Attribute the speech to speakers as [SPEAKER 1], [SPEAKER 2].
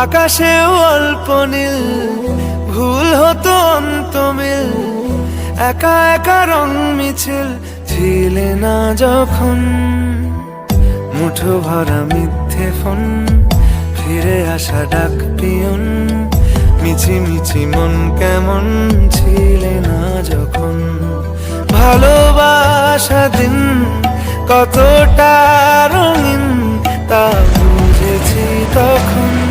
[SPEAKER 1] আকাশেও অল্প নীল, ভুল হতো অন্তমিল, একা একা রং মিছিল ছিলে না যখন। মুঠো ভরা মিথ্যে ফোন, ফিরে আসা ডাক পিয়ন, মিছি মিছি মন কেমন ছিলে না যখন। ভালোবাসা দিন কতটা রঙিন তা বুঝেছি তখন।